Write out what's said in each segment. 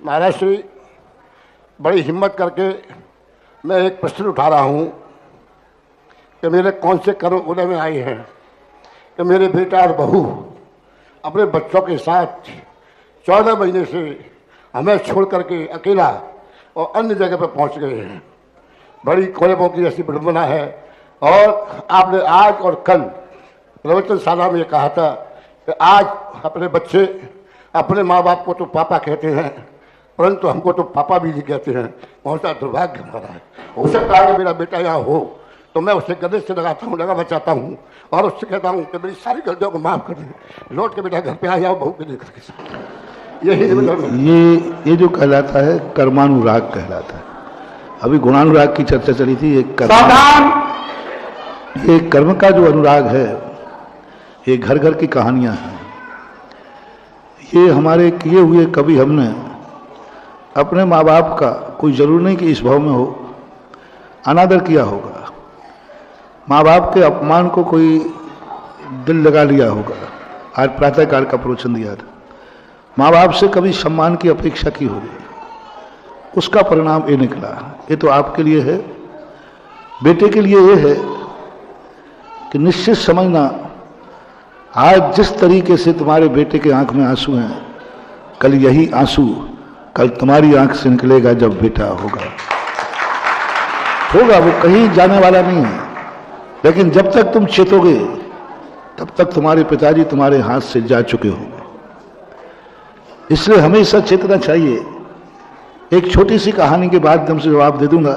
महाराज श्री, बड़ी हिम्मत करके मैं एक प्रश्न उठा रहा हूँ कि मेरे कौन से कर्म उदय में आए हैं कि मेरे बेटा और बहू अपने बच्चों के साथ 14 महीने से हमें छोड़ करके अकेला और अन्य जगह पर पहुँच गए हैं। बड़ी कोलेबों की ऐसी विडंबना है। और आपने आज और कल प्रवचनशाला में कहा था कि आज अपने बच्चे अपने माँ बाप को तो पापा कहते हैं, परंतु हमको तो पापा भी नहीं कहते हैं। कौन सा दुर्भाग्य हमारा है। हो सकता है कि मेरा बेटा यहाँ हो तो मैं उसे गले से लगा बचाता हूँ और उससे कहता हूँ कि मेरी सारी गलतियों को माफ़ कर दे, लौट के बेटा घर पे आ जाओ बहू के लेकर के। यही ये जो कहलाता है कर्मानुराग कहलाता है। अभी गुणानुराग की चर्चा चली थी। ये कर्म का जो अनुराग है, ये घर घर की कहानियां हैं। ये हमारे किए हुए कभी हमने अपने माँ बाप का, कोई जरूर नहीं कि इस भाव में हो, अनादर किया होगा। माँ बाप के अपमान को कोई दिल लगा लिया होगा। आज प्रातःकाल का प्रवचन दिया था, माँ बाप से कभी सम्मान की अपेक्षा की होगी, उसका परिणाम ये निकला। ये तो आपके लिए है। बेटे के लिए ये है कि निश्चित समझना, आज जिस तरीके से तुम्हारे बेटे के आंख में आंसू हैं, कल यही आंसू कल तुम्हारी आंख से निकलेगा जब बेटा होगा। वो कहीं जाने वाला नहीं है। लेकिन जब तक तुम चेतोगे तब तक तुम्हारे पिताजी तुम्हारे हाथ से जा चुके होंगे। इसलिए हमेशा चेतना चाहिए। एक छोटी सी कहानी के बाद तुमसे जवाब दे दूंगा,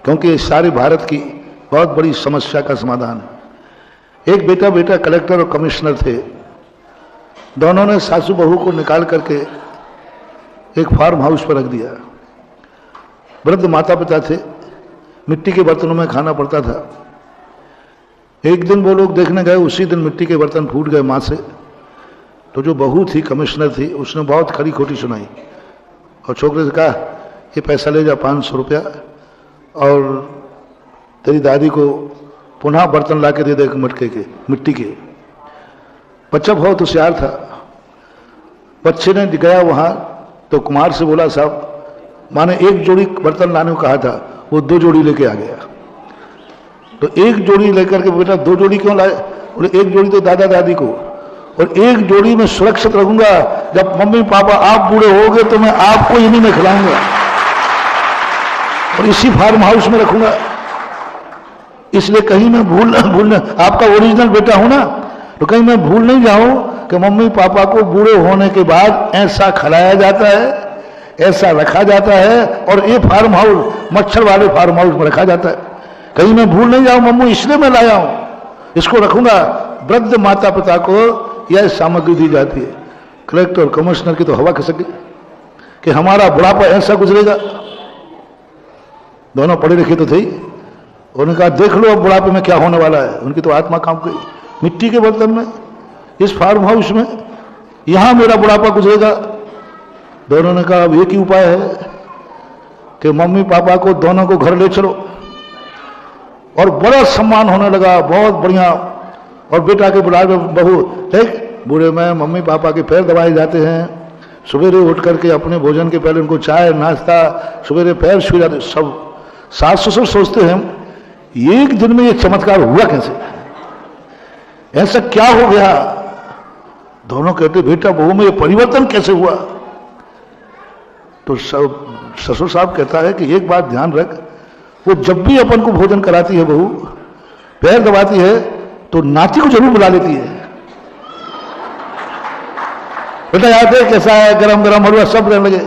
क्योंकि सारे भारत की बहुत बड़ी समस्या का समाधान है। एक बेटा कलेक्टर और कमिश्नर थे। दोनों ने सासू बहू को निकाल करके एक फार्म हाउस पर रख दिया। वृद्ध माता पिता थे, मिट्टी के बर्तनों में खाना पड़ता था। एक दिन वो लोग देखने गए, उसी दिन मिट्टी के बर्तन फूट गए माँ से। तो जो बहू थी, कमिश्नर थी, उसने बहुत खरी खोटी सुनाई और छोकरे से कहा, ये पैसा ले जा 500 रुपया और तेरी दादी को पुनः बर्तन ला के दे दे मटके के, मिट्टी के। बच्चा बहुत होशियार था। बच्चे ने गया वहाँ तो कुमार से बोला, साहब माने एक जोड़ी बर्तन लाने को कहा था, वो 2 जोड़ी लेके आ गया। तो 1 जोड़ी लेकर के, बेटा 2 जोड़ी क्यों लाए? बोले 1 जोड़ी तो दादा दादी को और 1 जोड़ी में सुरक्षित रखूंगा। जब मम्मी पापा आप बूढ़े होगे तो मैं आपको इन्हीं में खिलाऊंगा और इसी फार्म हाउस में रखूंगा। इसलिए कहीं मैं भूल आपका ओरिजिनल बेटा हूं ना, तो कहीं मैं भूल नहीं जाऊं कि मम्मी पापा को बूढ़े होने के बाद ऐसा खिलाया जाता है, ऐसा रखा जाता है और ये फार्म हाउस मच्छर वाले फार्म हाउस में रखा जाता है। कहीं मैं भूल नहीं जाऊं, मम्मी इसलिए मैं लाया हूं, इसको रखूंगा। वृद्ध माता पिता को यह सामग्री दी जाती है। कलेक्टर और कमिश्नर की तो हवा खसक गई कि हमारा बुढ़ापा ऐसा गुजरेगा। दोनों पढ़े लिखे तो थे। उन्होंने कहा, देख लो अब बुढ़ापे में क्या होने वाला है। उनकी तो आत्मा कांप गई। मिट्टी के बर्तन में, इस फार्म हाउस में, यहां मेरा बुढ़ापा गुजरेगा। दोनों ने कहा, अब एक ही उपाय है कि मम्मी पापा को दोनों को घर ले चलो। और बड़ा सम्मान होने लगा, बहुत बढ़िया। और बेटा के बुढ़ापे में बहू, देख बूढ़े में मम्मी पापा के पैर दबाए जाते हैं। सवेरे उठ करके अपने भोजन के पहले उनको चाय नाश्ता, सवेरे पैर छू जाते। सब सास ससुर सोचते हैं, एक दिन में ये चमत्कार हुआ कैसे, ऐसा क्या हो गया? दोनों कहते, बेटा बहू में ये परिवर्तन कैसे हुआ? तो ससुर साहब कहता है कि एक बात ध्यान रख, वो जब भी अपन को भोजन कराती है, बहू पैर दबाती है, तो नाती को जरूर बुला लेती है। बेटा याद है कैसा है, गरम गरम हलवा, सब रहने लगे।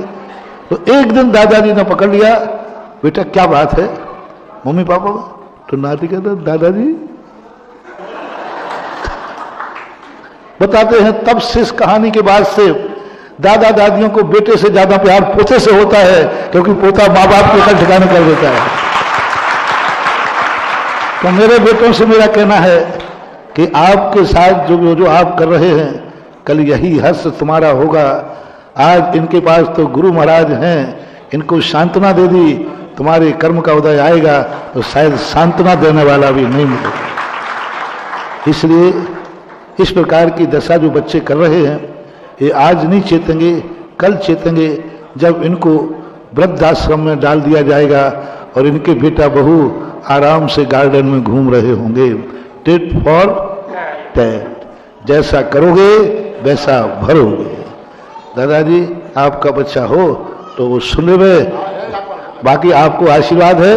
तो एक दिन दादाजी ने पकड़ लिया, बेटा क्या बात है मम्मी पापा? तो नाती कहता, दादाजी बताते हैं, तब से इस कहानी के बाद से दादा दादियों को बेटे से ज्यादा प्यार पोते से होता है, क्योंकि पोता माँ बाप को कल ठिकाने कर देता है। तो मेरे बेटों से मेरा कहना है कि आपके साथ जो आप कर रहे हैं, कल यही हर्ष तुम्हारा होगा। आज इनके पास तो गुरु महाराज हैं, इनको सांत्वना दे दी, तुम्हारे कर्म का उदय आएगा तो शायद सांत्वना देने वाला भी नहीं मिलेगा। इसलिए इस प्रकार की दशा जो बच्चे कर रहे हैं, ये आज नहीं चेतेंगे, कल चेतेंगे जब इनको वृद्धाश्रम में डाल दिया जाएगा और इनके बेटा बहू आराम से गार्डन में घूम रहे होंगे। टिट फॉर टैट, जैसा करोगे वैसा भरोगे। दादाजी आपका बच्चा हो तो वो सुन ले, बाकी आपको आशीर्वाद है।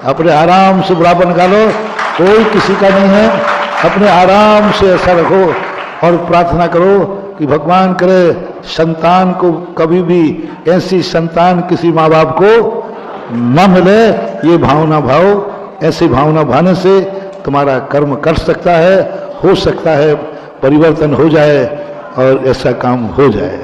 अपने आराम से बुढ़ापा निकालो, कोई किसी का नहीं है। अपने आराम से ऐसा रखो और प्रार्थना करो कि भगवान करे संतान को कभी भी ऐसी संतान किसी माँ बाप को न मिले। ये भावना भाव, ऐसी भावना भाने से तुम्हारा कर्म कर सकता है, हो सकता है परिवर्तन हो जाए और ऐसा काम हो जाए।